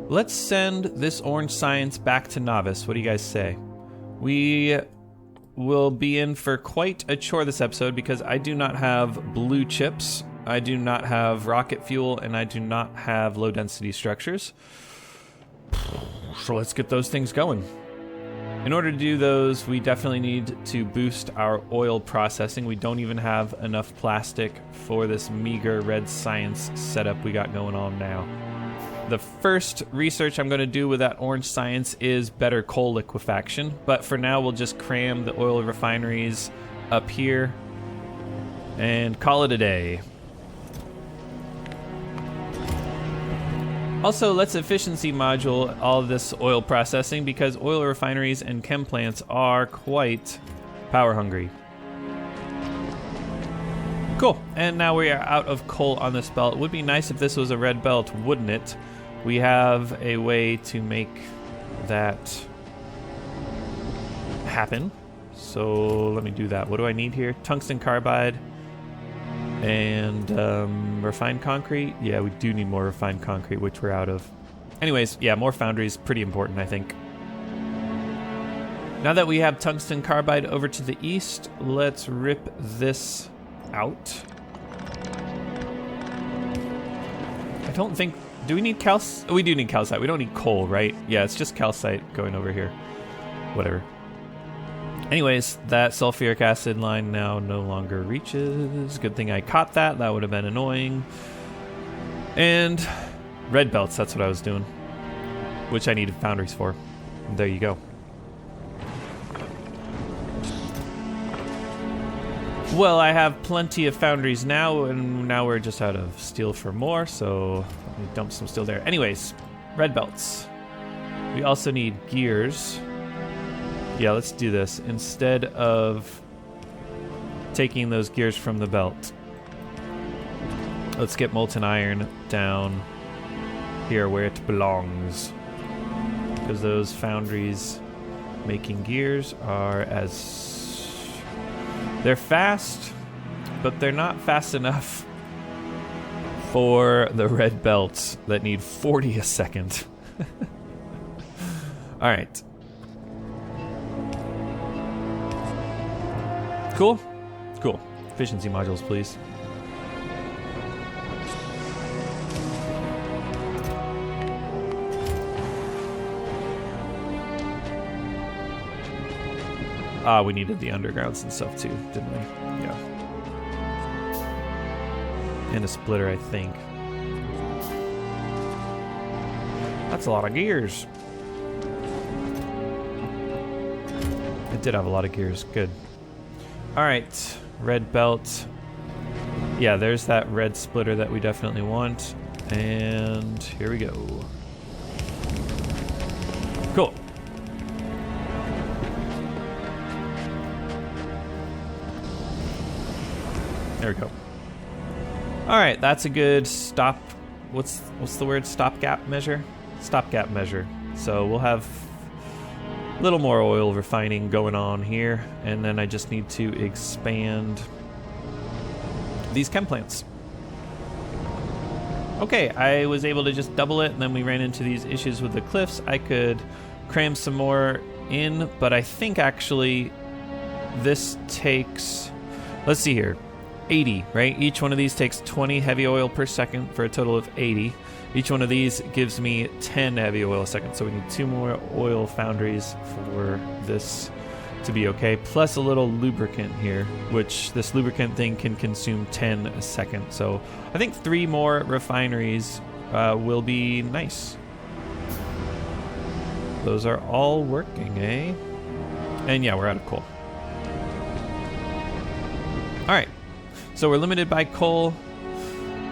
Let's send this orange science back to Nauvis. What do you guys say? We will be in for quite a chore this episode because I do not have blue chips, I do not have rocket fuel, and I do not have low density structures. So let's get those things going. In order to do those, we definitely need to boost our oil processing. We don't even have enough plastic for this meager red science setup we got going on now. The first research I'm going to do with that orange science is better coal liquefaction, but for now we'll just cram the oil refineries up here and call it a day. Also, let's efficiency module all of this oil processing because oil refineries and chem plants are quite power hungry. Cool, and now we are out of coal on this belt. It would be nice if this was a red belt, wouldn't it? We have a way to make that happen. So let me do that. What do I need here? Tungsten carbide and refined concrete. Yeah, we do need more refined concrete, which we're out of. Anyways, yeah, more foundries, pretty important, I think. Now that we have tungsten carbide over to the east, let's rip this out. I don't think... Do we need calcite? We do need calcite. We don't need coal, right? Yeah, it's just calcite going over here. Whatever. Anyways, that sulfuric acid line now no longer reaches. Good thing I caught that. That would have been annoying. And red belts, that's what I was doing. Which I needed foundries for. There you go. Well, I have plenty of foundries now, and now we're just out of steel for more, so let me dump some steel there. Anyways, red belts. We also need gears. Yeah, let's do this. Instead of taking those gears from the belt, let's get molten iron down here where it belongs. Because those foundries making gears are as... They're fast, but they're not fast enough for the red belts that need 40 a second. All right. Cool? Cool. Efficiency modules, please. Ah, we needed the undergrounds and stuff too, didn't we? Yeah. And a splitter, I think. That's a lot of gears. It did have a lot of gears. Good. All right, red belt. Yeah, there's that red splitter that we definitely want. And here we go. Cool. There we go. All right, that's a good stop. What's the word? Stopgap measure? Stopgap measure. So we'll have a little more oil refining going on here, and then I just need to expand these chem plants. Okay, I was able to just double it, and then we ran into these issues with the cliffs. I could cram some more in, but I think actually this takes, let's see here, 80, right? Each one of these takes 20 heavy oil per second for a total of 80. Each one of these gives me 10 heavy oil a second, so we need 2 more oil foundries for this to be okay, plus a little lubricant here, which this lubricant thing can consume 10 a second. So I think 3 more refineries will be nice. Those are all working, eh? And yeah, we're out of coal. All right. So we're limited by coal,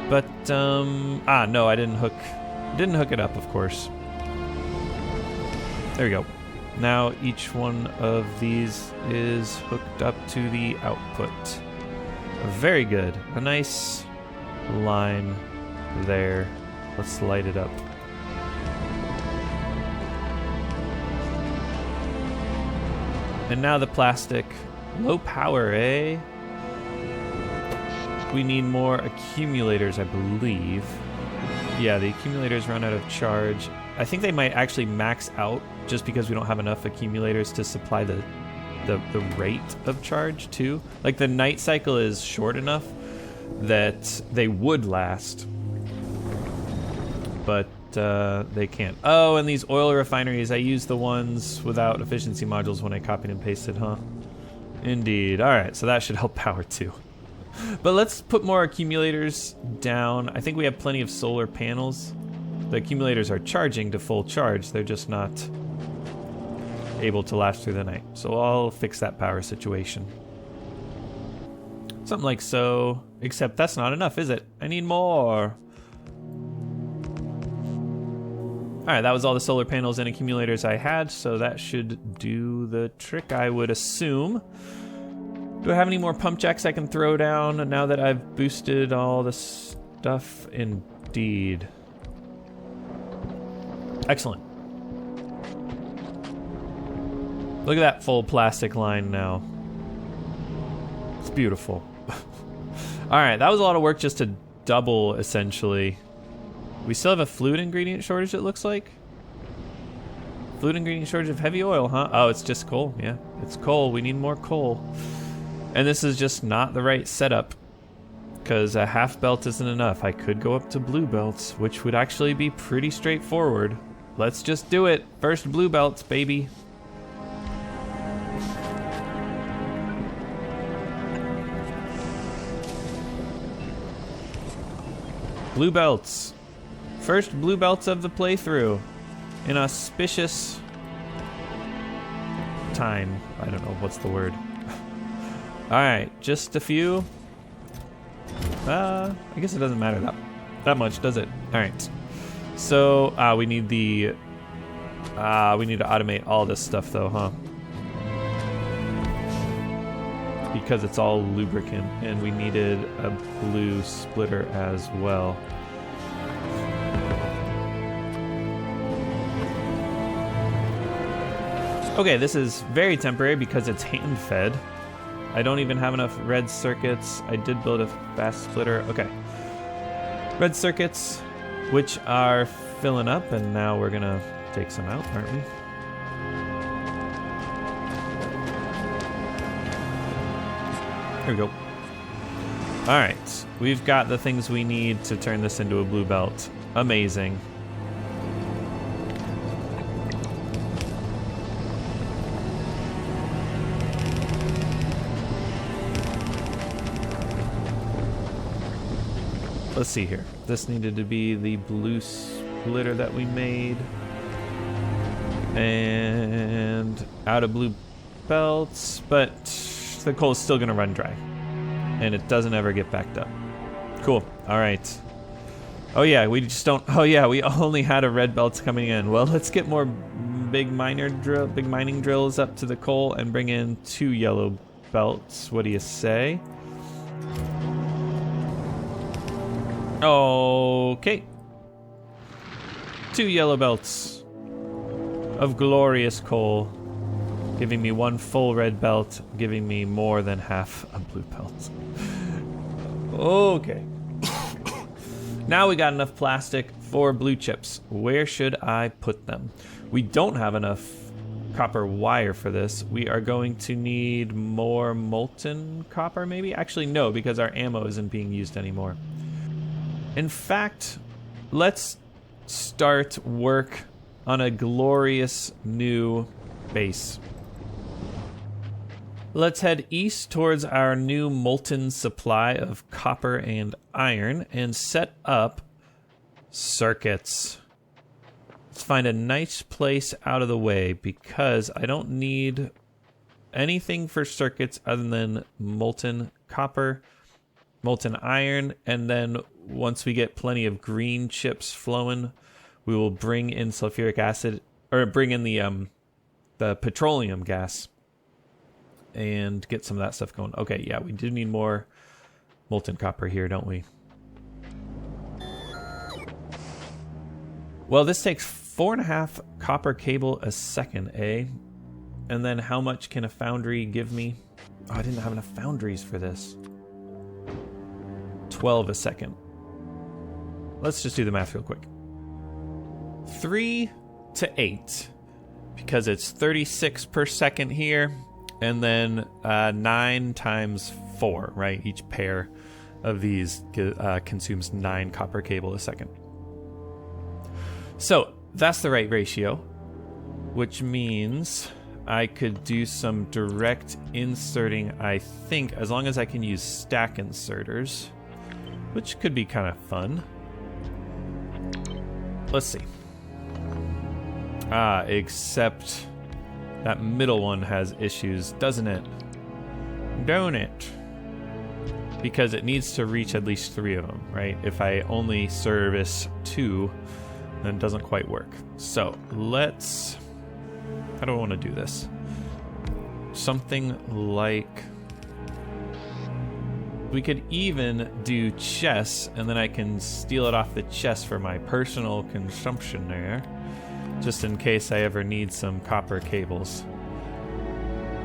but no, I didn't hook it up, of course. There we go. Now each one of these is hooked up to the output. Very good. A nice line there. Let's light it up. And now the plastic. Low power, eh? We need more accumulators, I believe. Yeah, the accumulators run out of charge. I think they might actually max out just because we don't have enough accumulators to supply the rate of charge too. Like the night cycle is short enough that they would last, but they can't. Oh, and these oil refineries, I use the ones without efficiency modules when I copied and pasted, huh? Indeed. All right, so that should help power too. But let's put more accumulators down. I think we have plenty of solar panels. The accumulators are charging to full charge. They're just not able to last through the night. So I'll fix that power situation. Something like so, except that's not enough, is it? I need more. All right, that was all the solar panels and accumulators I had, so that should do the trick, I would assume. Do I have any more pump jacks I can throw down now that I've boosted all the stuff? Indeed. Excellent. Look at that full plastic line now. It's beautiful. All right, that was a lot of work just to double, essentially. We still have a fluid ingredient shortage, it looks like. Fluid ingredient shortage of heavy oil, huh? Oh, it's just coal. Yeah, it's coal. We need more coal. And this is just not the right setup, because a half belt isn't enough. I could go up to blue belts, which would actually be pretty straightforward. Let's just do it. First blue belts, baby. Blue belts. First blue belts of the playthrough. An auspicious time. I don't know, what's the word? Alright, just a few. I guess it doesn't matter that much, does it? Alright. So, we need the... we need to automate all this stuff though, huh? Because it's all lubricant, and we needed a blue splitter as well. Okay, this is very temporary because it's hand-fed. I don't even have enough red circuits. I did build a fast splitter. Okay. Red circuits, which are filling up, and now we're gonna take some out, aren't we? Here we go. All right, we've got the things we need to turn this into a blue belt. Amazing. Let's see here. This needed to be the blue splitter that we made. And out of blue belts, but the coal is still gonna run dry. And it doesn't ever get backed up. Cool, all right. Oh yeah, we just don't, oh yeah, we only had a red belts coming in. Well, let's get more big mining drills up to the coal and bring in 2 yellow belts. What do you say? Okay. 2 yellow belts of glorious coal, giving me 1 full red belt, giving me more than half a blue belt. Okay. Now we got enough plastic for blue chips. Where should I put them? We don't have enough copper wire for this. We are going to need more molten copper, maybe? Actually, no, because our ammo isn't being used anymore. In fact, let's start work on a glorious new base. Let's head east towards our new molten supply of copper and iron and set up circuits. Let's find a nice place out of the way because I don't need anything for circuits other than molten copper, molten iron, and then once we get plenty of green chips flowing, we will bring in sulfuric acid, or bring in the petroleum gas and get some of that stuff going. Okay, yeah, we do need more molten copper here, don't we? Well, this takes 4.5 copper cable a second, eh? And then how much can a foundry give me? Oh, I didn't have enough foundries for this. 12 a second. let's just do the math real quick. 3 to 8, because it's 36 per second here, and then 9 times 4, right? Each pair of these consumes 9 copper cable a second. So that's the right ratio, which means I could do some direct inserting, I think, as long as I can use stack inserters, which could be kind of fun. Let's see. Except that middle one has issues, doesn't it? Don't it? Because it needs to reach at least 3 of them, right? If I only service 2, then it doesn't quite work. So let's... How do I want to do this? Something like... We could even do chess, and then I can steal it off the chest for my personal consumption there, just in case I ever need some copper cables.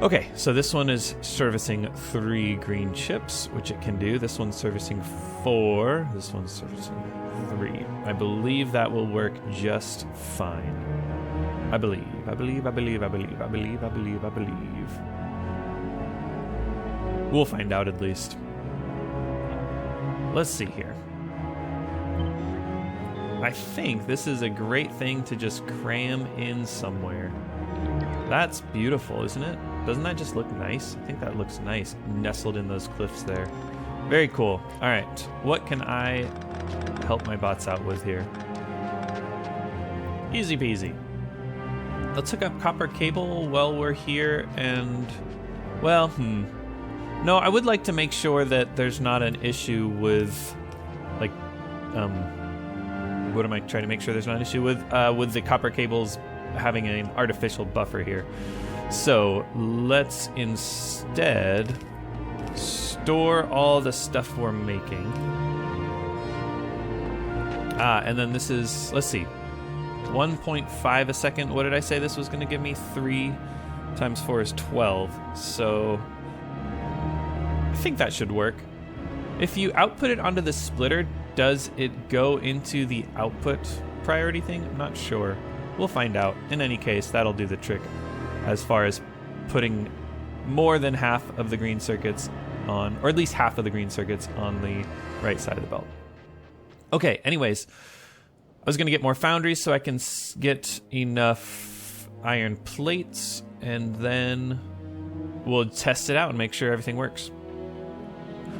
Okay, so this one is servicing 3 green chips, which it can do. This one's servicing 4. This one's servicing 3. I believe that will work just fine. I believe. We'll find out at least. Let's see here. I think this is a great thing to just cram in somewhere. That's beautiful, isn't it? Doesn't that just look nice? I think that looks nice, nestled in those cliffs there. Very cool. All right, what can I help my bots out with here? Easy peasy. Let's hook up copper cable while we're here and, well, No, I would like to make sure that there's not an issue with, like, what am I trying to make sure there's not an issue with the copper cables having an artificial buffer here. So let's instead store all the stuff we're making. And then this is, let's see, 1.5 a second. What did I say this was going to give me? 3 times 4 is 12. So I think that should work. If you output it onto the splitter, does it go into the output priority thing? I'm not sure. We'll find out. In any case, that'll do the trick as far as putting more than half of the green circuits on, or at least half of the green circuits on the right side of the belt. Okay, anyways, I was going to get more foundries so I can get enough iron plates, and then we'll test it out and make sure everything works.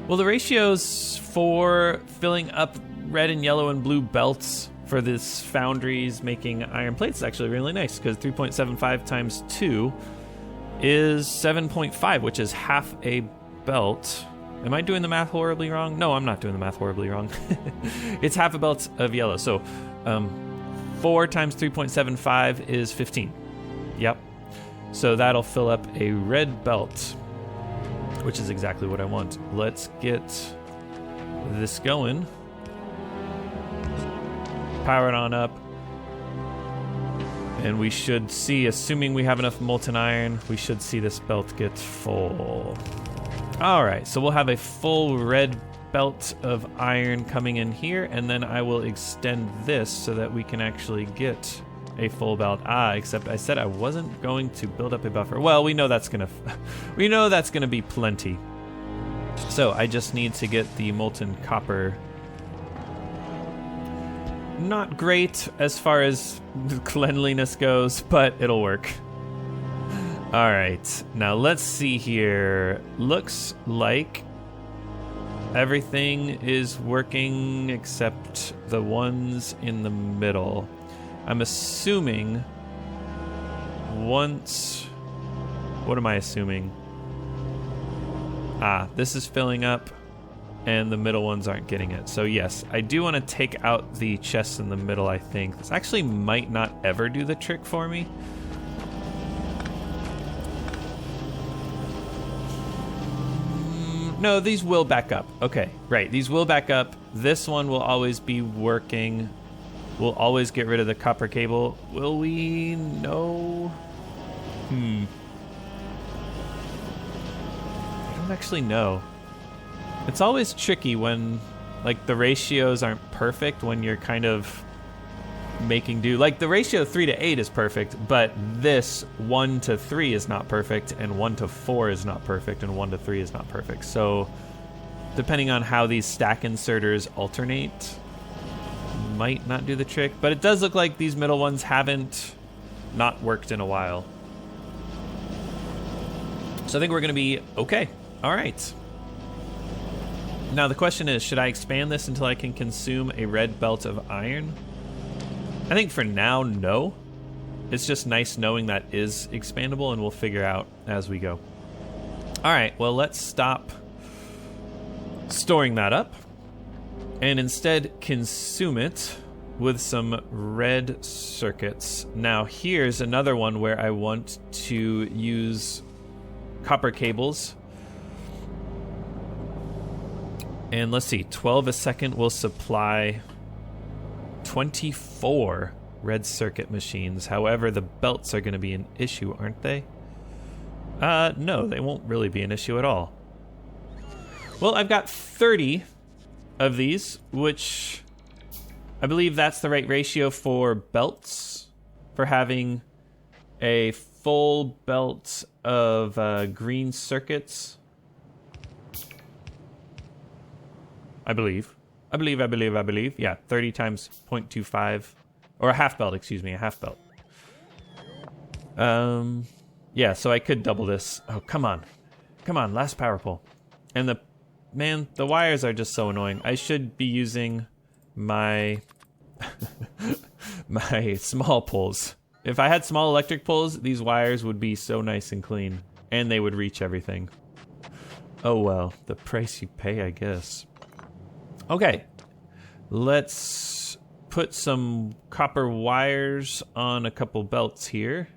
Well, the ratios for filling up red and yellow and blue belts for this foundries making iron plates is actually really nice, because 3.75 times 2 is 7.5, which is half a belt. Am I doing the math horribly wrong? No, I'm not doing the math horribly wrong. It's half a belt of yellow. So 4 times 3.75 is 15. Yep. So that'll fill up a red belt, which is exactly what I want. Let's get this going. Power it on up. And we should see, assuming we have enough molten iron, we should see this belt get full. All right, so we'll have a full red belt of iron coming in here, and then I will extend this so that we can actually get a full belt. Except I said I wasn't going to build up a buffer. Well, we know that's gonna be plenty. So I just need to get the molten copper. Not great as far as cleanliness goes, but it'll work. All right, now let's see here. Looks like everything is working except the ones in the middle. I'm assuming once... What am I assuming? This is filling up and the middle ones aren't getting it. So yes, I do want to take out the chests in the middle, I think. This actually might not ever do the trick for me. No, these will back up. Okay, right, these will back up. This one will always be working. We'll always get rid of the copper cable. Will we? No. I don't actually know. It's always tricky when Like, the ratios aren't perfect when you're kind of making do. Like, the ratio 3 to 8 is perfect, but this 1 to 3 is not perfect, and 1 to 4 is not perfect, and 1 to 3 is not perfect. So, depending on how these stack inserters alternate, might not do the trick. But it does look like these middle ones haven't not worked in a while. So I think we're going to be okay. All right. Now the question is, should I expand this until I can consume a red belt of iron? I think for now, no. It's just nice knowing that is expandable, and we'll figure out as we go. All right, well, let's stop storing that up and instead consume it with some red circuits. Now here's another one where I want to use copper cables. And let's see, 12 a second will supply 24 red circuit machines. However, the belts are going to be an issue, aren't they? No, they won't really be an issue at all. Well, I've got 30 of these, which I believe that's the right ratio for belts, for having a full belt of green circuits. I believe. Yeah, 30 times 0.25. Or a half belt, excuse me, a half belt. Yeah, so I could double this. Oh, come on. Come on, last power pole. And the wires are just so annoying. I should be using my my small poles. If I had small electric poles, these wires would be so nice and clean. And they would reach everything. Oh well, the price you pay, I guess. Okay, let's put some copper wires on a couple belts here.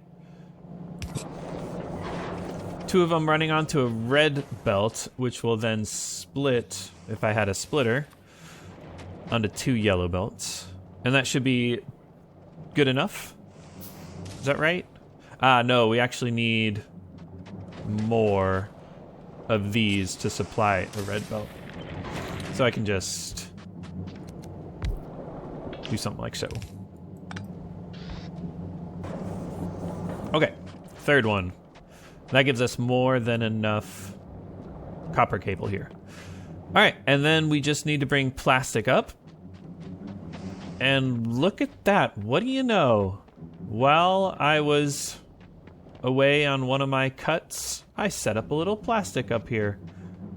2 of them running onto a red belt, which will then split, if I had a splitter, onto 2 yellow belts. And that should be good enough. Is that right? No, we actually need more of these to supply a red belt. So I can just do something like so. Okay, third one. That gives us more than enough copper cable here. All right, and then we just need to bring plastic up. And look at that, what do you know? While I was away on one of my cuts, I set up a little plastic up here.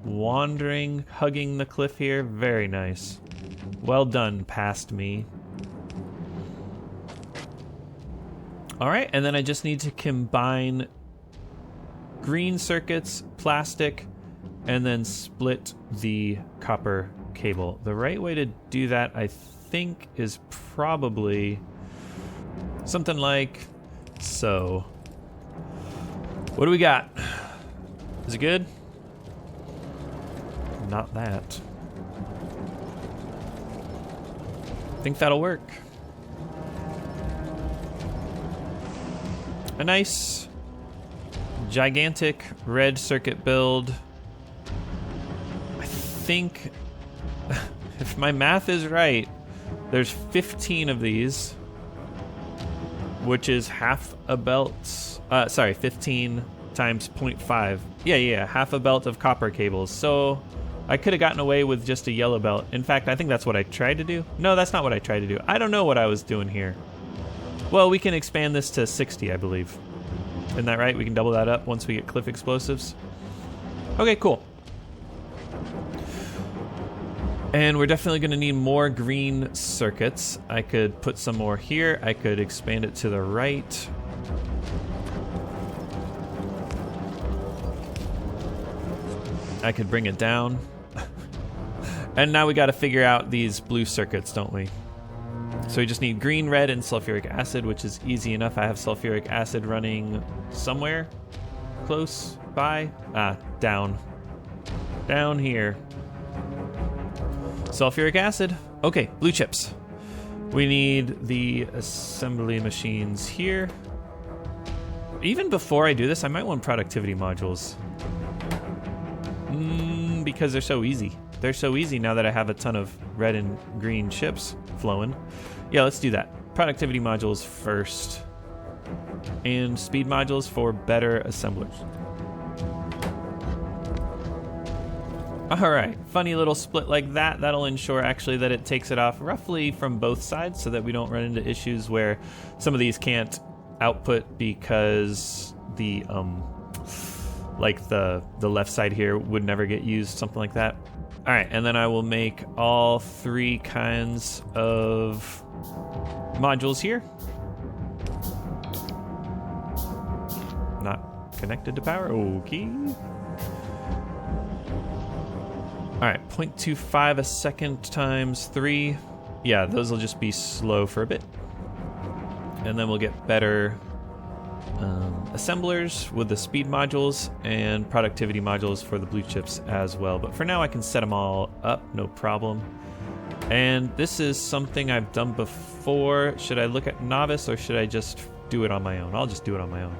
Wandering, hugging the cliff here, very nice. Well done, past me. All right, and then I just need to combine green circuits, plastic, and then split the copper cable. The right way to do that, I think, is probably something like so. What do we got? Is it good? Not that. I think that'll work. A nice gigantic red circuit build. I think, if my math is right, there's 15 of these, which is half a belt. 15 times 0.5. Yeah, half a belt of copper cables. So I could have gotten away with just a yellow belt. In fact, I think that's what I tried to do. No, that's not what I tried to do. I don't know what I was doing here. Well, we can expand this to 60, I believe. Isn't that right? We can double that up once we get cliff explosives. Okay, cool. And we're definitely going to need more green circuits. I could put some more here. I could expand it to the right. I could bring it down. And now we got to figure out these blue circuits, don't we? So we just need green, red, and sulfuric acid, which is easy enough. I have sulfuric acid running somewhere close by. Down here. Sulfuric acid. Okay, blue chips. We need the assembly machines here. Even before I do this, I might want productivity modules. Because they're so easy. They're so easy now that I have a ton of red and green chips flowing. Yeah, let's do that. Productivity modules first. And speed modules for better assemblers. All right, funny little split like that. That'll ensure actually that it takes it off roughly from both sides so that we don't run into issues where some of these can't output because the left side here would never get used, something like that. All right, and then I will make all 3 kinds of modules here. Not connected to power, okay. All right, 0.25 a second times 3. Yeah, those will just be slow for a bit. And then we'll get better assemblers with the speed modules and productivity modules for the blue chips as well. But for now, I can set them all up, no problem. And this is something I've done before. Should I look at Nauvis or should I just do it on my own? I'll just do it on my own.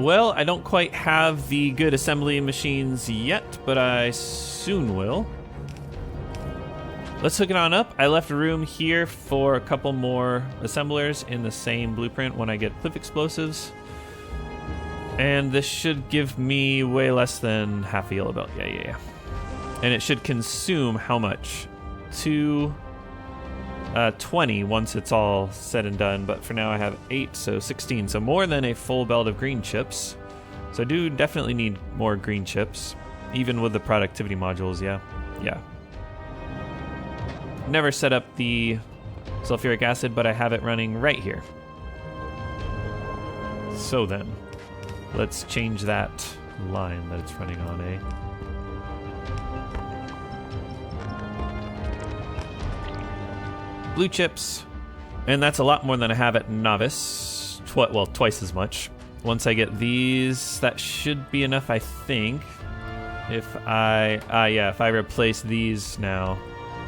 Well, I don't quite have the good assembly machines yet, but I soon will. Let's hook it on up. I left room here for a couple more assemblers in the same blueprint when I get cliff explosives. And this should give me way less than half a yellow belt. Yeah. And it should consume how much? 20 once it's all said and done, but for now I have 8, so 16. So more than a full belt of green chips. So I do definitely need more green chips, even with the productivity modules, yeah. Never set up the sulfuric acid, but I have it running right here. So then, let's change that line that it's running on, Blue chips, and that's a lot more than I have at Nauvis. Twice as much. Once I get these, that should be enough, I think. If I replace these now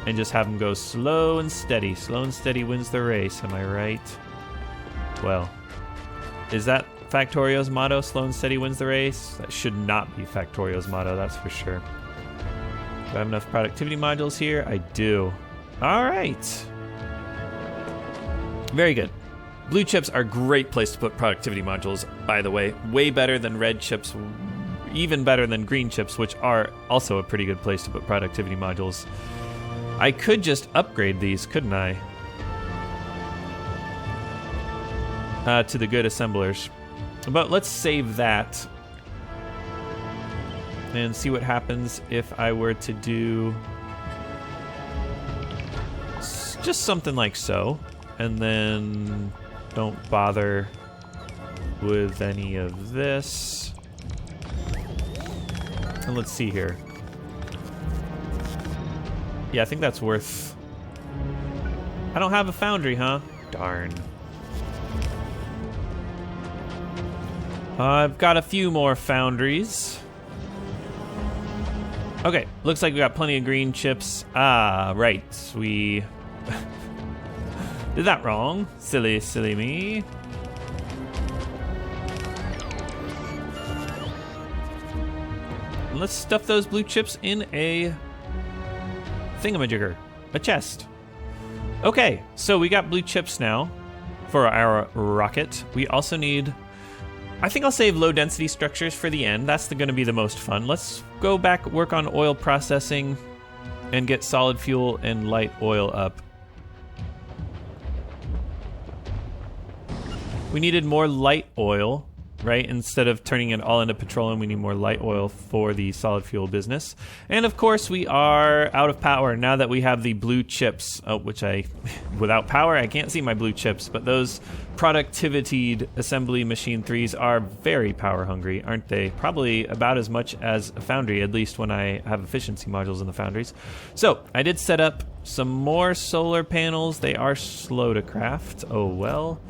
and just have them go slow and steady. Slow and steady wins the race, am I right? Well, is that Factorio's motto, slow and steady wins the race? That should not be Factorio's motto, that's for sure. Do I have enough productivity modules here? I do. All right. Very good. Blue chips are a great place to put productivity modules, by the way. Way better than red chips, even better than green chips, which are also a pretty good place to put productivity modules. I could just upgrade these, couldn't I? To the good assemblers. But let's save that and see what happens if I were to do just something like so. And then don't bother with any of this. And let's see here. Yeah, I think that's worth... I don't have a foundry, huh? Darn. I've got a few more foundries. Okay, looks like we got plenty of green chips. Ah, right. We... did that wrong. Silly me. Let's stuff those blue chips in a thingamajigger, a chest. Okay, so we got blue chips now for our rocket. We also need, I think I'll save low density structures for the end. That's going to be the most fun. Let's go back, work on oil processing and get solid fuel and light oil up. We needed more light oil, right? Instead of turning it all into petroleum, we need more light oil for the solid fuel business. And of course, we are out of power now that we have the blue chips, which without power, I can't see my blue chips, but those productivity assembly machine 3s are very power hungry, aren't they? Probably about as much as a foundry, at least when I have efficiency modules in the foundries. So I did set up some more solar panels. They are slow to craft. Oh, well.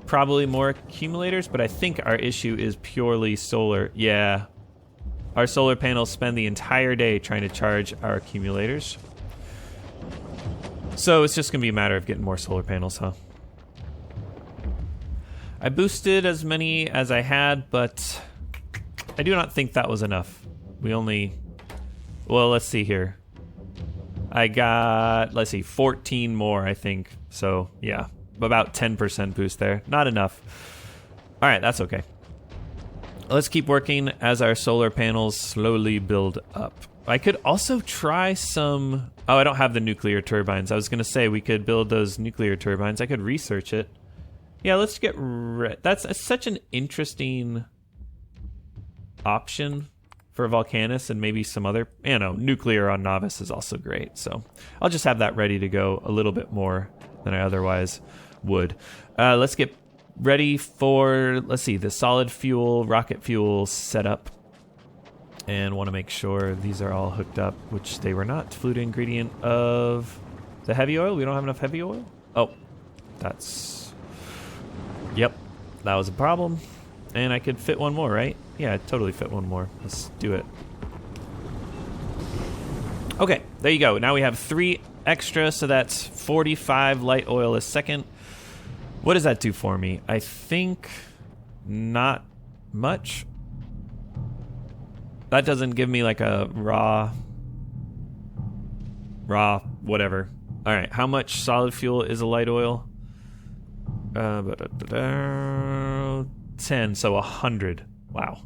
Probably more accumulators, but I think our issue is purely solar. Yeah, our solar panels spend the entire day trying to charge our accumulators. So it's just gonna be a matter of getting more solar panels, huh? I boosted as many as I had, but I do not think that was enough. We only Well, let's see here. I got, let's see, 14 more, I think. So, yeah, about 10% boost there. Not enough. All right, that's okay. Let's keep working as our solar panels slowly build up. I could also try some... Oh, I don't have the nuclear turbines. I was going to say we could build those nuclear turbines. I could research it. Yeah, let's get... That's such an interesting option for Volcanus and maybe some other... You know, nuclear on Nauvis is also great. So I'll just have that ready to go a little bit more than I otherwise would. Let's get ready for, let's see, the solid fuel, rocket fuel setup. And want to make sure these are all hooked up, which they were not. Fluid ingredient of the heavy oil. We don't have enough heavy oil. Oh, that's... Yep, that was a problem. And I could fit one more, right? Yeah, I'd totally fit one more. Let's do it. Okay, there you go. Now we have 3 extra, so that's 45 light oil a second. What does that do for me? I think not much. That doesn't give me like a raw whatever. All right, how much solid fuel is a light oil? 10, so 100. Wow.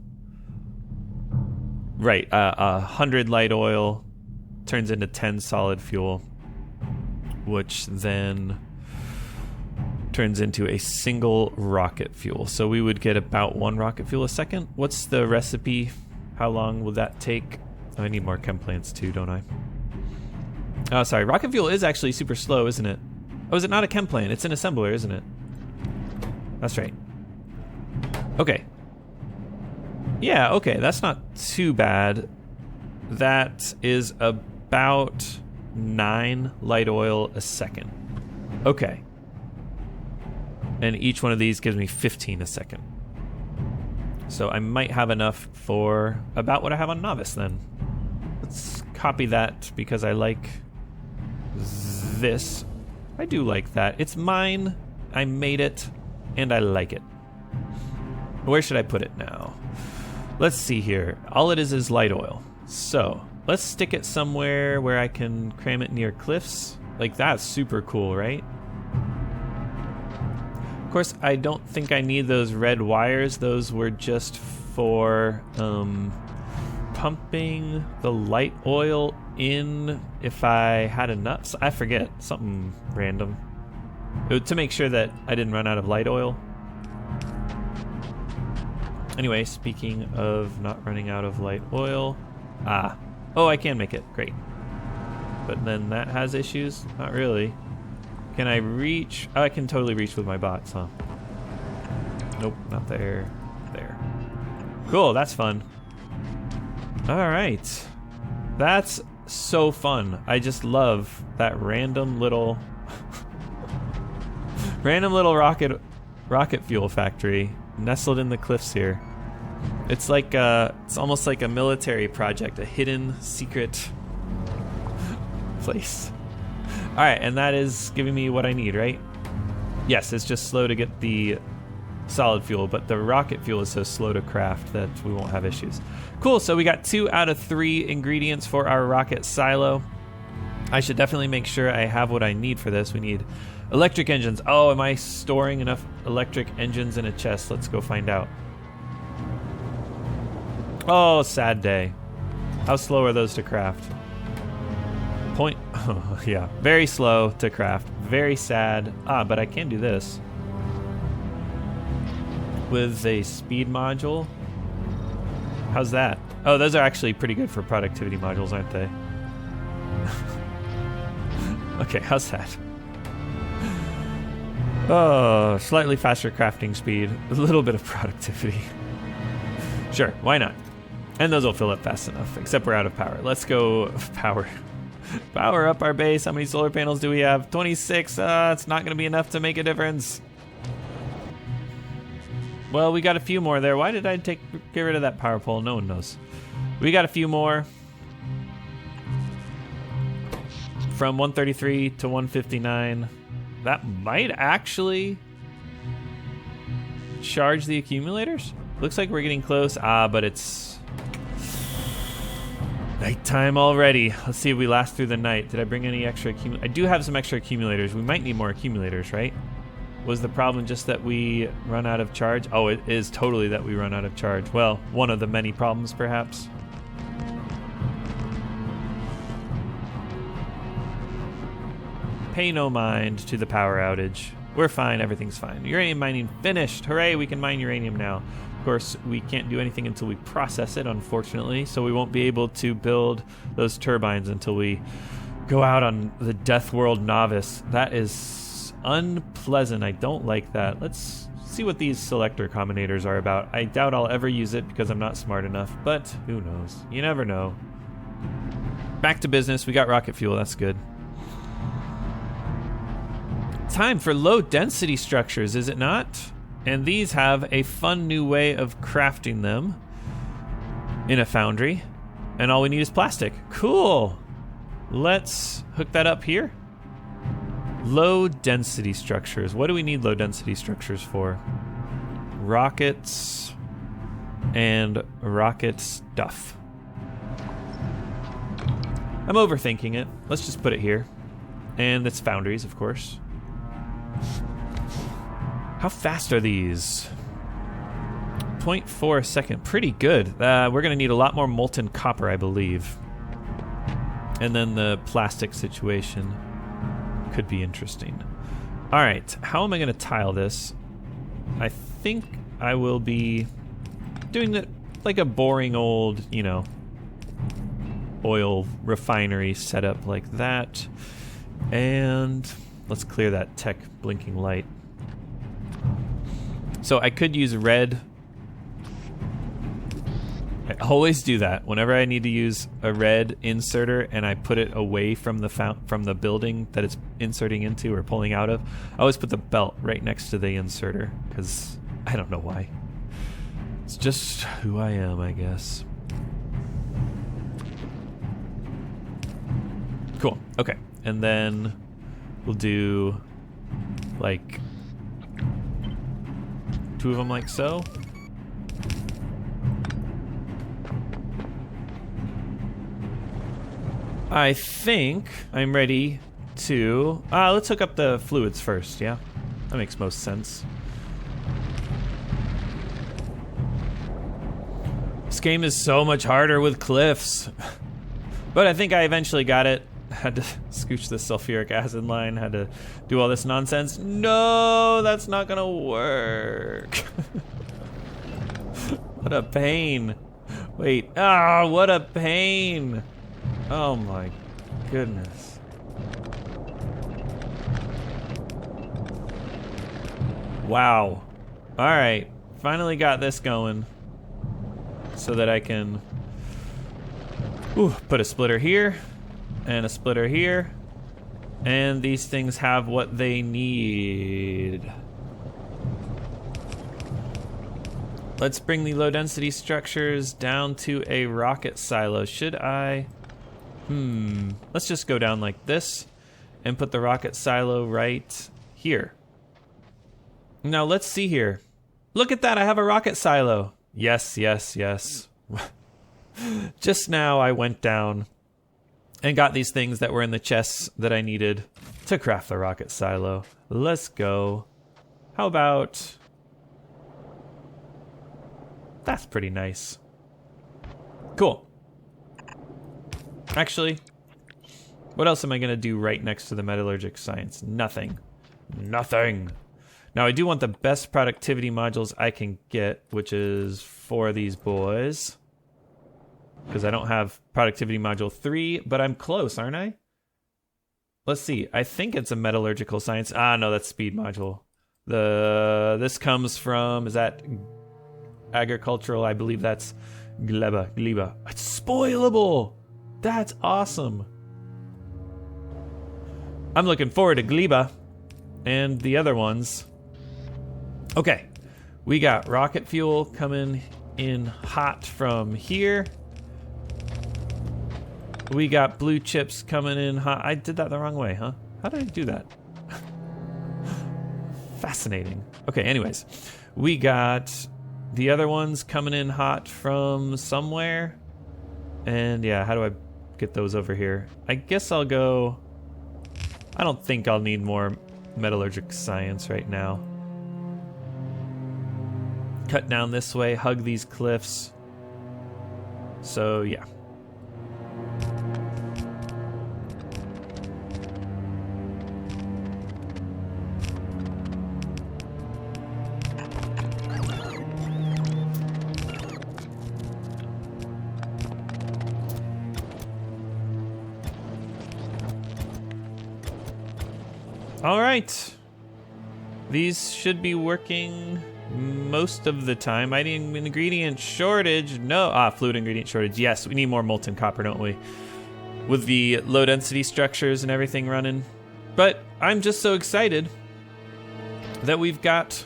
Right, 100 light oil turns into 10 solid fuel, which then turns into a single rocket fuel. So we would get about 1 rocket fuel a second. What's the recipe? How long will that take? Oh, I need more chem plants too, don't I? Oh, sorry. Rocket fuel is actually super slow, isn't it? Oh, is it not a chem plant? It's an assembler, isn't it? That's right. Okay. Yeah, okay. That's not too bad. That is about 9 light oil a second. Okay. And each one of these gives me 15 a second. So I might have enough for about what I have on Nauvis then. Let's copy that because I like this. I do like that. It's mine. I made it and I like it. Where should I put it now? Let's see here. All it is light oil. So let's stick it somewhere where I can cram it near cliffs. Like that's super cool, right? Of course, I don't think I need those red wires. Those were just for pumping the light oil in if I had enough. I forget, something random. To make sure that I didn't run out of light oil. Anyway, speaking of not running out of light oil. Oh, I can make it, great. But then that has issues? Not really. Can I reach? Oh, I can totally reach with my bots, huh? Nope, not there. There. Cool, that's fun. All right. That's so fun. I just love that random little rocket fuel factory nestled in the cliffs here. It's like it's almost like a military project, a hidden secret place. All right, and that is giving me what I need, right? Yes, it's just slow to get the solid fuel, but the rocket fuel is so slow to craft that we won't have issues. Cool, so we got 2 out of 3 ingredients for our rocket silo. I should definitely make sure I have what I need for this. We need electric engines. Oh, am I storing enough electric engines in a chest? Let's go find out. Oh, sad day. How slow are those to craft? Oh, yeah, very slow to craft. Very sad. But I can do this. With a speed module. How's that? Oh, those are actually pretty good for productivity modules, aren't they? Okay, how's that? Oh, slightly faster crafting speed. A little bit of productivity. Sure, why not? And those will fill up fast enough, except we're out of power. Let's go power. Power up our base. How many solar panels do we have? 26. It's not going to be enough to make a difference. Well, we got a few more there. Why did I get rid of that power pole? No one knows. We got a few more. From 133 to 159. That might actually charge the accumulators. Looks like we're getting close. But it's Nighttime already. Let's see if we last through the night. Did I bring any extra I do have some extra accumulators. We might need more accumulators, right? Was the problem just that we run out of charge? Oh, it is totally that we run out of charge. Well, one of the many problems, perhaps. Pay no mind to the power outage. We're fine, everything's fine. Uranium mining finished. Hooray, we can mine uranium now. Of course, we can't do anything until we process it, unfortunately, so we won't be able to build those turbines until we go out on the Deathworld Nauvis. That is unpleasant. I don't like that. Let's see what these selector combinators are about. I doubt I'll ever use it because I'm not smart enough, but who knows? You never know. Back to business. We got rocket fuel. That's good. Time for low density structures, is it not? And these have a fun new way of crafting them in a foundry. And all we need is plastic. Cool. Let's hook that up here. Low density structures. What do we need low density structures for? Rockets and rocket stuff. I'm overthinking it. Let's just put it here. And it's foundries, of course. How fast are these? 0.4 a second. Pretty good. We're going to need a lot more molten copper, I believe. And then the plastic situation could be interesting. All right, how am I going to tile this? I think I will be doing it like a boring old, you know, oil refinery setup like that. And let's clear that tech blinking light. So I could use red. I always do that whenever I need to use a red inserter and I put it away from the building that it's inserting into or pulling out of. I always put the belt right next to the inserter because I don't know why. It's just who I am, I guess. Cool. Okay. And then we'll do like 2 of them like so. I think I'm ready to... let's hook up the fluids first, yeah? That makes most sense. This game is so much harder with cliffs. But I think I eventually got it. Had to scooch the sulfuric acid line, had to do all this nonsense. No, that's not gonna work. What a pain. Wait, what a pain. Oh my goodness. Wow. All right, finally got this going so that I can put a splitter here and a splitter here, and these things have what they need. Let's bring the low density structures down to a rocket silo. Should I? Let's just go down like this and put the rocket silo right here. Now let's see here. Look at that, I have a rocket silo. Yes, yes, yes. Just now I went down and got these things that were in the chests that I needed to craft the rocket silo. Let's go. How about... That's pretty nice. Cool. Actually, what else am I gonna do right next to the metallurgic science? Nothing. Nothing. Now I do want the best productivity modules I can get, which is 4 of these boys. Because I don't have productivity module 3, but I'm close, aren't I? Let's see. I think it's a metallurgical science. No, that's speed module. This comes from, is that agricultural? I believe that's gleba. It's spoilable. That's awesome. I'm looking forward to gleba and the other ones. Okay, we got rocket fuel coming in hot from here. We got blue chips coming in hot. I did that the wrong way, huh? How did I do that? Fascinating. Okay, anyways. We got the other ones coming in hot from somewhere. And yeah, how do I get those over here. I guess I'll go... I don't think I'll need more metallurgic science right now. Cut down this way, hug these cliffs. So, yeah. All right. These should be working most of the time. I need an ingredient shortage. No. Fluid ingredient shortage. Yes, we need more molten copper, don't we? With the low density structures and everything running. But I'm just so excited that we've got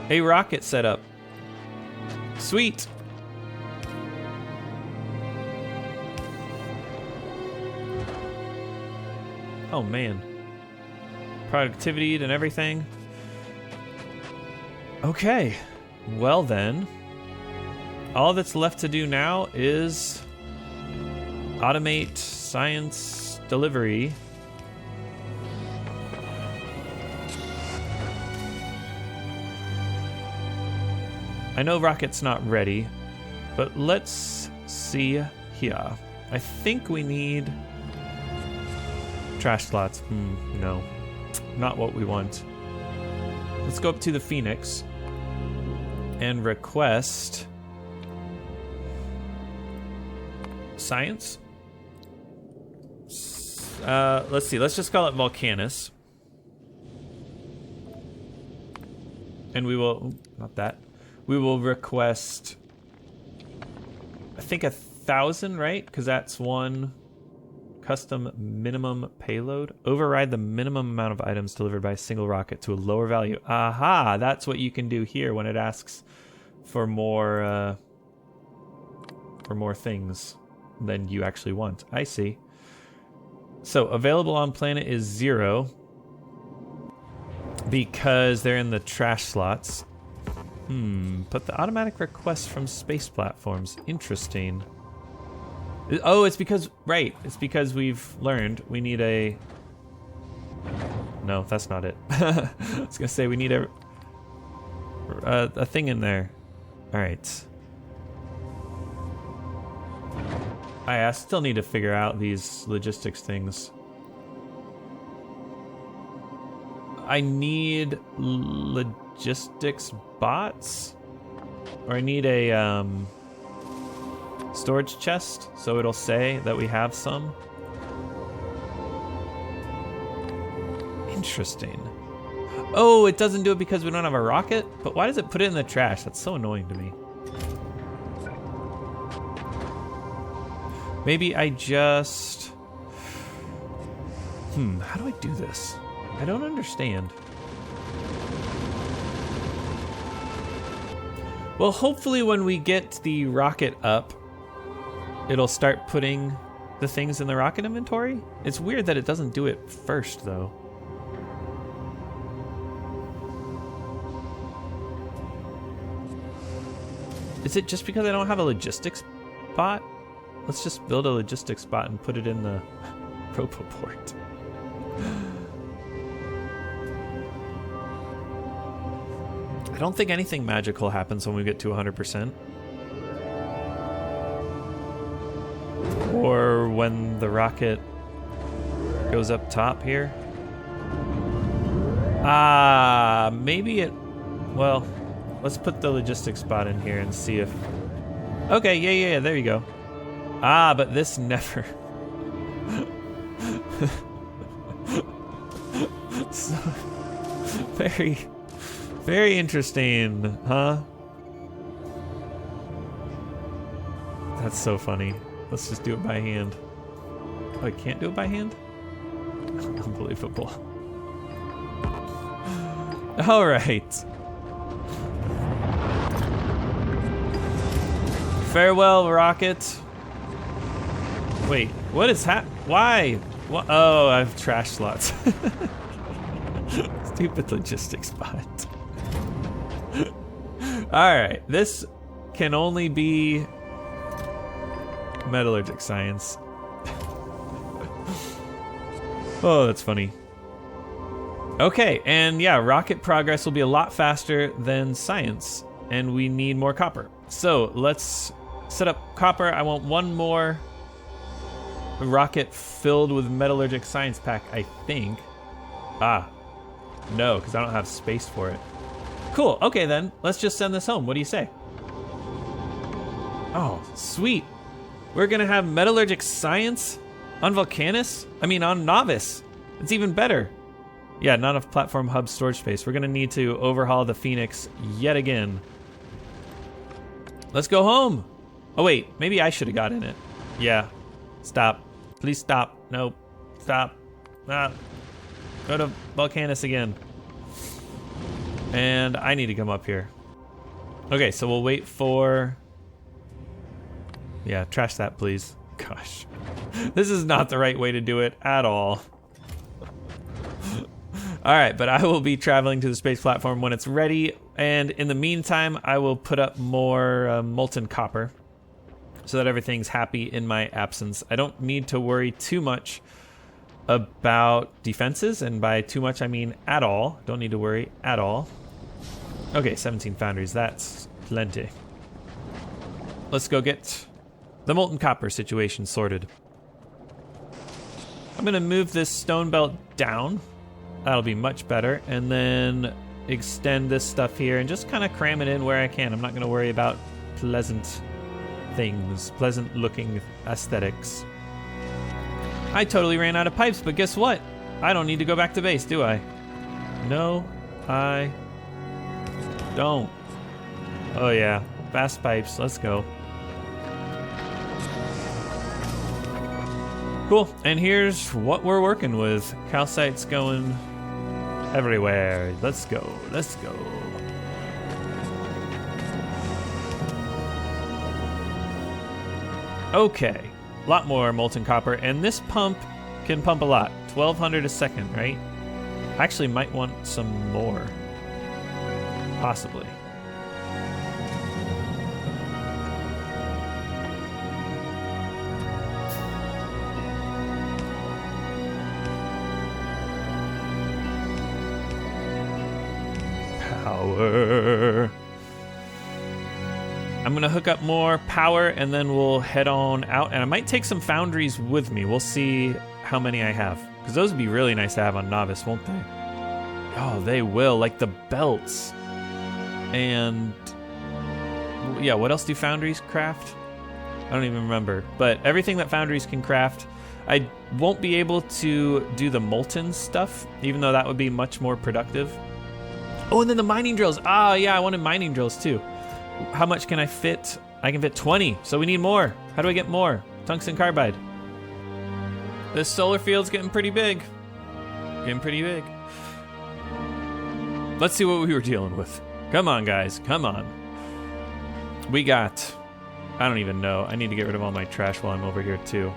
a rocket set up. Sweet. Oh, man. Productivity and everything. Okay. Well then, all that's left to do now is automate science delivery. I know rocket's not ready, but let's see here. I think we need trash slots. No. Not what we want. Let's go up to the Phoenix and request science. Let's see. Let's just call it Volcanus. And we will, not that. We will request, I think 1,000, right? Because that's one custom minimum payload. Override the minimum amount of items delivered by a single rocket to a lower value. Aha, that's what you can do here when it asks for more things than you actually want. I see. So available on planet is 0 because they're in the trash slots. But the automatic request from space platforms. Interesting. Oh, it's because, right, it's because we've learned we need a... No, that's not it. I was gonna say we need a thing in there. All right. I still need to figure out these logistics things. I need logistics bots? Or I need a, storage chest, so it'll say that we have some. Interesting. Oh, it doesn't do it because we don't have a rocket? But why does it put it in the trash? That's so annoying to me. Maybe I just... how do I do this? I don't understand. Well, hopefully when we get the rocket up, it'll start putting the things in the rocket inventory. It's weird that it doesn't do it first, though. Is it just because I don't have a logistics bot? Let's just build a logistics bot and put it in the Propoport. I don't think anything magical happens when we get to 100%. Or when the rocket goes up top here. Maybe it... Well, let's put the logistics spot in here and see if... Okay, yeah, there you go. But this never... So, very interesting, huh? That's so funny. Let's just do it by hand. Oh, I can't do it by hand? Unbelievable. All right. Farewell, rocket. Wait, what is why? What? Oh, I have trash slots. Stupid logistics bot. All right, this can only be Metallurgic science. Oh, that's funny. Okay, and yeah, rocket progress will be a lot faster than science, and we need more copper. So let's set up copper. I want one more rocket filled with metallurgic science pack, I think. Ah, no, because I don't have space for it. Cool, okay then, let's just send this home. What do you say? Oh, sweet. We're gonna have metallurgic science on Volcanus? I mean, on Nauvis. It's even better. Yeah, not enough platform hub storage space. We're gonna need to overhaul the Phoenix yet again. Let's go home. Oh wait, maybe I should have got in it. Yeah, stop. Please stop. Nope, stop. Ah. Go to Volcanus again. And I need to come up here. Okay, so we'll wait for... Yeah, trash that, please. Gosh. This is not the right way to do it at all. All right, but I will be traveling to the space platform when it's ready. And in the meantime, I will put up more molten copper so that everything's happy in my absence. I don't need to worry too much about defenses, and by too much I mean at all. Don't need to worry at all. Okay, 17 foundries, that's plenty. Let's go get the molten copper situation sorted. I'm gonna move this stone belt down. That'll be much better, and then extend this stuff here and just kind of cram it in where I can. I'm not gonna worry about pleasant things, pleasant looking aesthetics. I totally ran out of pipes, but guess what? I don't need to go back to base, do I? No, I don't. Oh yeah, fast pipes, let's go. Cool, and here's what we're working with. Calcite's going everywhere. Let's go, let's go. Okay. A lot more molten copper, and this pump can pump a lot. 1,200 a second, right? I actually might want some more. Possibly. Power. I'm gonna hook up more power and then we'll head on out, and I might take some foundries with me. We'll see how many I have, because those would be really nice to have on Nauvis, won't they? Oh, they will, like the belts. And yeah, what else do foundries craft? I don't even remember, but everything that foundries can craft. I won't be able to do the molten stuff, even though that would be much more productive. Oh, and then the mining drills. Ah, yeah, I wanted mining drills too. How much can I fit? I can fit 20, so we need more. How do I get more? Tungsten carbide. This solar field's getting pretty big. Getting pretty big. Let's see what we were dealing with. Come on, guys, come on. We got, I don't even know. I need to get rid of all my trash while I'm over here too.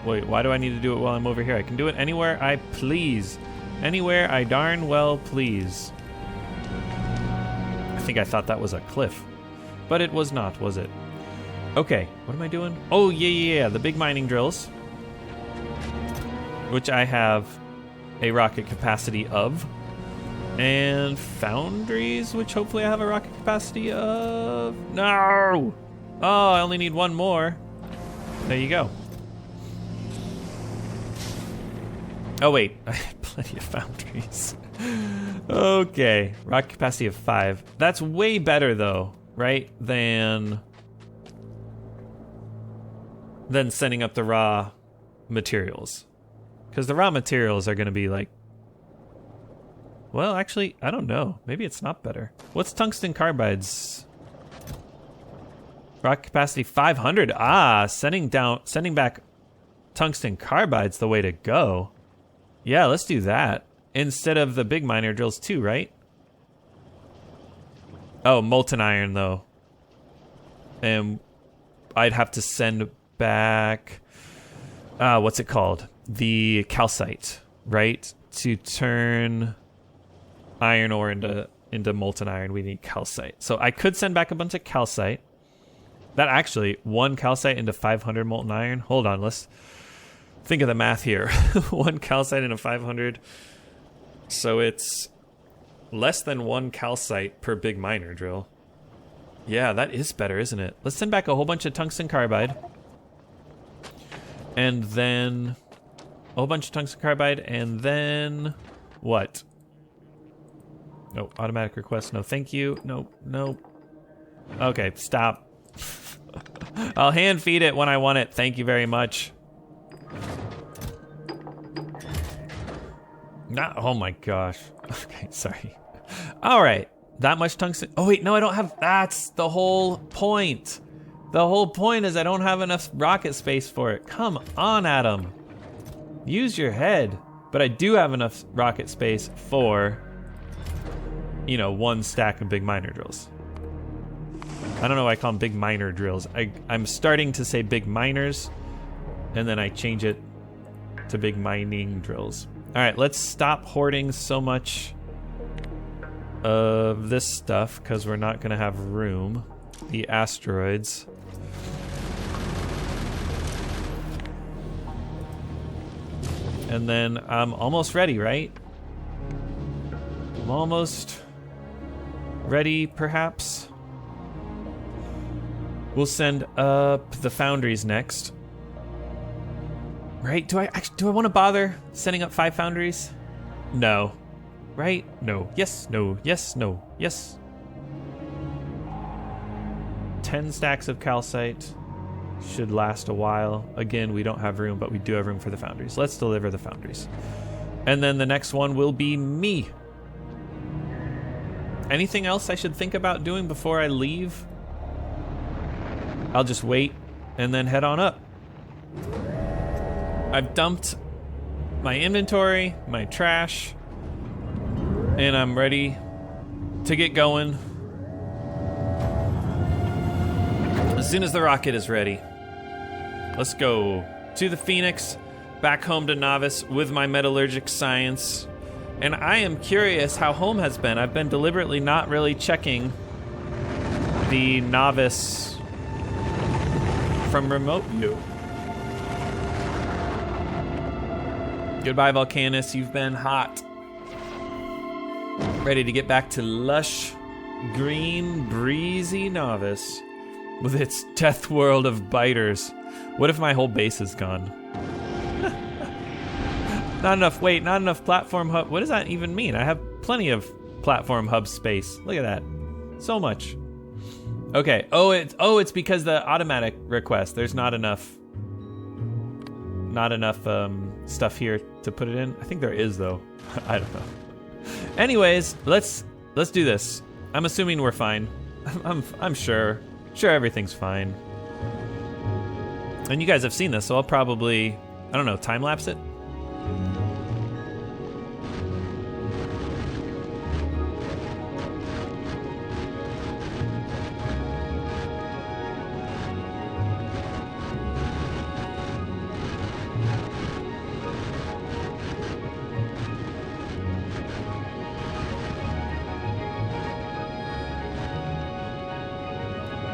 Wait, why do I need to do it while I'm over here? I can do it anywhere I please. Anywhere I darn well please. I think I thought that was a cliff. But it was not, was it? Okay, what am I doing? Oh, yeah, the big mining drills. Which I have a rocket capacity of. And foundries, which hopefully I have a rocket capacity of. No! Oh, I only need one more. There you go. Oh, wait, I have plenty of foundries. Okay, rocket capacity of 5. That's way better, though. Right? Than sending up the raw materials. Because the raw materials are going to be like... Well, actually, I don't know. Maybe it's not better. What's tungsten carbides? Rocket capacity 500. Ah, sending back tungsten carbide's the way to go. Yeah, let's do that. Instead of the big miner drills too, right? Oh, molten iron, though. And I'd have to send back... what's it called? The calcite, right? To turn iron ore into molten iron, we need calcite. So I could send back a bunch of calcite. That actually, 1 calcite into 500 molten iron. Hold on, let's think of the math here. 1 calcite into 500. So it's less than 1 calcite per big miner drill. Yeah, that is better, isn't it? Let's send back a whole bunch of tungsten carbide. And then a whole bunch of tungsten carbide, and then what? No, automatic request, no thank you. Nope, nope. Okay, stop. I'll hand feed it when I want it. Thank you very much. Not, oh my gosh. Okay, sorry. All right, that much tungsten. Oh wait, no, I don't have, that's the whole point. The whole point is I don't have enough rocket space for it. Come on, Adam. Use your head. But I do have enough rocket space for, you know, 1 stack of big miner drills. I don't know why I call them big miner drills. I'm starting to say big miners, and then I change it to big mining drills. All right, let's stop hoarding so much of this stuff because we're not gonna have room. The asteroids. And then I'm almost ready, right? I'm almost ready, perhaps. We'll send up the foundries next. Right? Do I want to bother sending up 5 foundries? No. Right? No. Yes, no, yes, no, yes. 10 stacks of calcite should last a while. Again, we don't have room, but we do have room for the foundries. Let's deliver the foundries. And then the next one will be me. Anything else I should think about doing before I leave? I'll just wait and then head on up. I've dumped my inventory, my trash, and I'm ready to get going as soon as the rocket is ready. Let's go to the Phoenix, back home to Nauvis with my metallurgic science. And I am curious how home has been. I've been deliberately not really checking the Nauvis from remote view. Goodbye, Volcanus. You've been hot. Ready to get back to lush, green, breezy Nauvis with its death world of biters. What if my whole base is gone? Not enough, wait, not enough platform hub. What does that even mean? I have plenty of platform hub space. Look at that. So much. Okay, it's because the automatic request, there's not enough stuff here to put it in. I think there is though. I don't know. Anyways, let's do this. I'm assuming we're fine. I'm sure everything's fine. And you guys have seen this, so I'll probably, I don't know, time lapse it.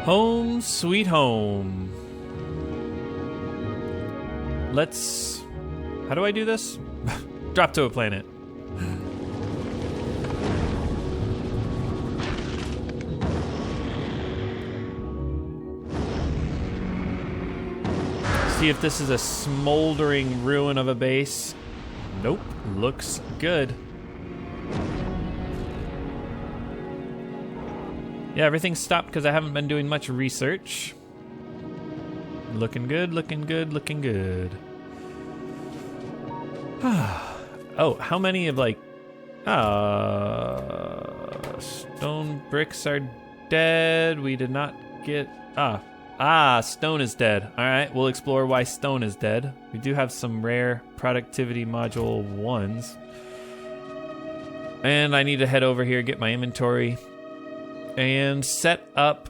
Home sweet home. Let's, how do I do this? Drop to a planet. See if this is a smoldering ruin of a base. Nope, looks good. Yeah, everything's stopped because I haven't been doing much research. Looking good, looking good, looking good. Oh, how many of like... stone bricks are dead. We did not get... stone is dead. All right, we'll explore why stone is dead. We do have some rare productivity module 1s. And I need to head over here, get my inventory, and set up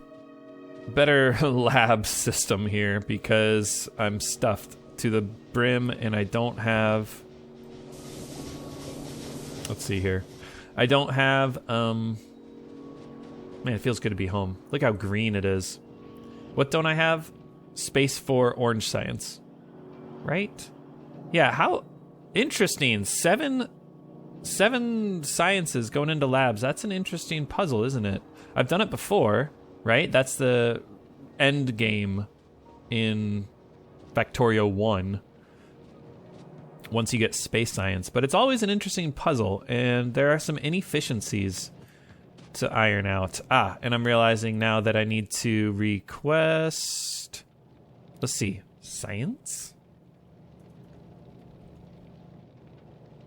better lab system here because I'm stuffed to the brim and I don't have, let's see here. I don't have, man, it feels good to be home. Look how green it is. What don't I have? Space for orange science. Right? Yeah, how interesting. Seven sciences going into labs. That's an interesting puzzle, isn't it? I've done it before, right? That's the end game in Factorio 1. Once you get space science. But it's always an interesting puzzle, and there are some inefficiencies to iron out. And I'm realizing now that I need to request... Let's see. Science?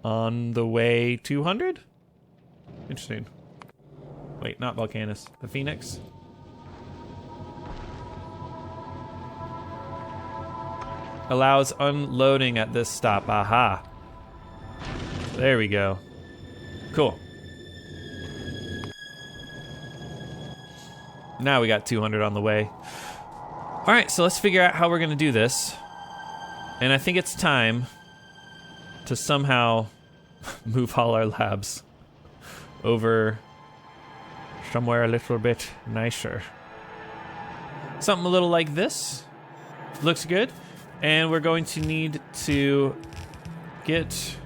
On the way 200? Interesting. Wait, not Volcanus. The Phoenix? Allows unloading at this stop. Aha. There we go. Cool. Now we got 200 on the way. All right, so let's figure out how we're gonna do this. And I think it's time to somehow move all our labs over somewhere a little bit nicer. Something a little like this. Looks good. And we're going to need to get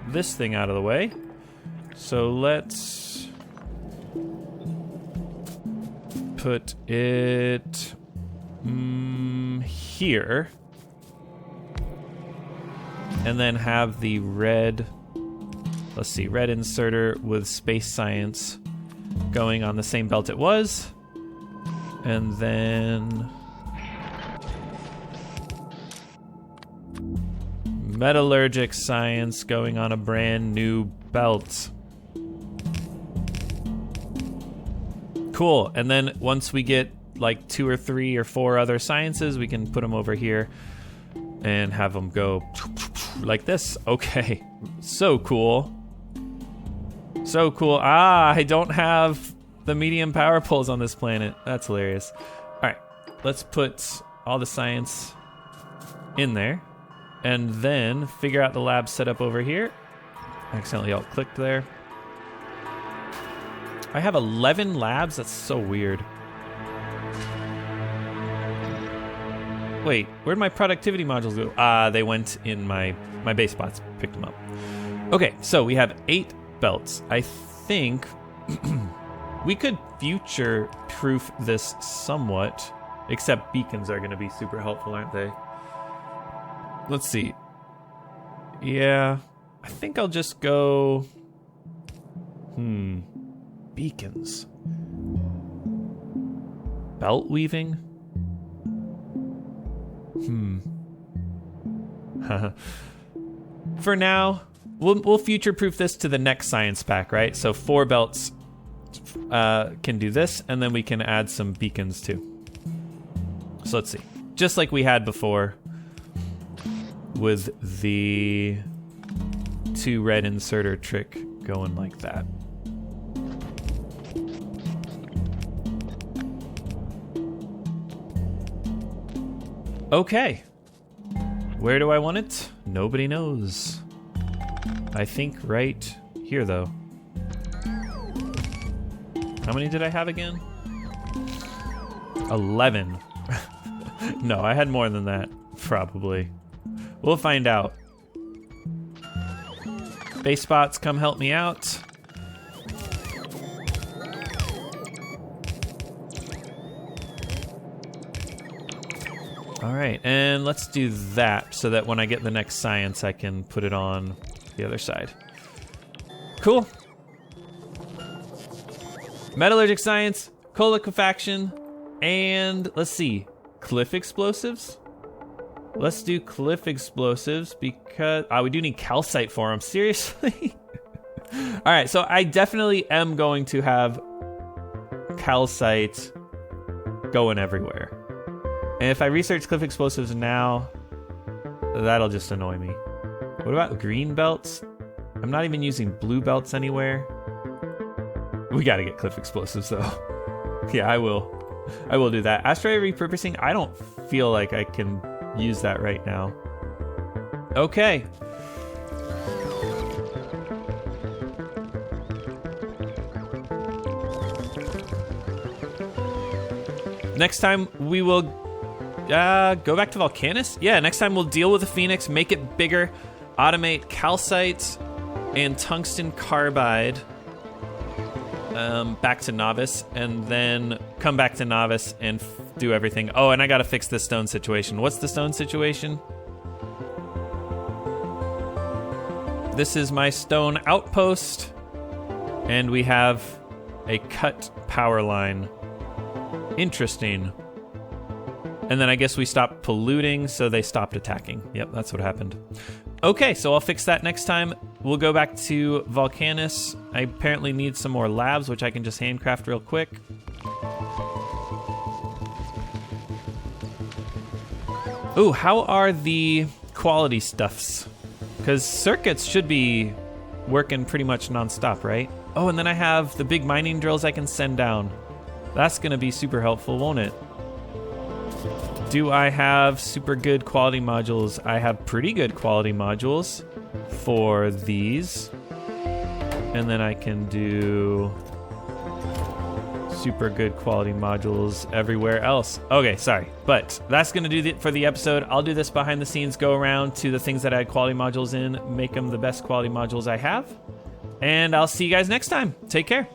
this thing out of the way. So let's put it here. And then have the red, let's see, red inserter with space science going on the same belt it was. And then metallurgic science going on a brand new belt. Cool. And then once we get like 2 or 3 or 4 other sciences, we can put them over here and have them go like this. Okay. So cool. So cool. I don't have the medium power poles on this planet. That's hilarious. All right. Let's put all the science in there. And then figure out the lab setup over here. Accidentally alt-clicked there. I have 11 labs? That's so weird. Wait, where'd my productivity modules go? They went in my base spots, picked them up. Okay, so we have 8 belts. I think we could future-proof this somewhat, except beacons are gonna be super helpful, aren't they? Let's see. Yeah, I think I'll just go... Beacons. Belt weaving? For now, we'll future-proof this to the next science pack, right? So 4 belts can do this, and then we can add some beacons too. So let's see. Just like we had before with the 2 red inserter trick going like that. Okay. Where do I want it? Nobody knows. I think right here, though. How many did I have again? 11. No, I had more than that, probably. We'll find out. Base spots, come help me out. All right, and let's do that so that when I get the next science, I can put it on the other side. Cool. Metallurgic science, coal liquefaction, and let's see, cliff explosives? Let's do cliff explosives because we do need calcite for them. Seriously? All right, so I definitely am going to have calcite going everywhere. And if I research cliff explosives now, that'll just annoy me. What about green belts? I'm not even using blue belts anywhere. We gotta get cliff explosives though. Yeah, I will do that. Asteroid repurposing, I don't feel like I can use that right now. Okay. Next time we will go back to Volcanus? Yeah, next time we'll deal with the Phoenix, make it bigger, automate calcite and tungsten carbide back to Nauvis, and then come back to Nauvis and do everything. Oh, and I gotta fix the stone situation. What's the stone situation? This is my stone outpost, and we have a cut power line. Interesting. And then I guess we stopped polluting, so they stopped attacking. Yep, that's what happened. Okay, so I'll fix that next time. We'll go back to Volcanus. I apparently need some more labs, which I can just handcraft real quick. Ooh, how are the quality stuffs? Because circuits should be working pretty much nonstop, right? Oh, and then I have the big mining drills I can send down. That's gonna be super helpful, won't it? Do I have super good quality modules? I have pretty good quality modules for these. And then I can do super good quality modules everywhere else. Okay, sorry. But that's going to do it for the episode. I'll do this behind the scenes, go around to the things that I had quality modules in, make them the best quality modules I have. And I'll see you guys next time. Take care.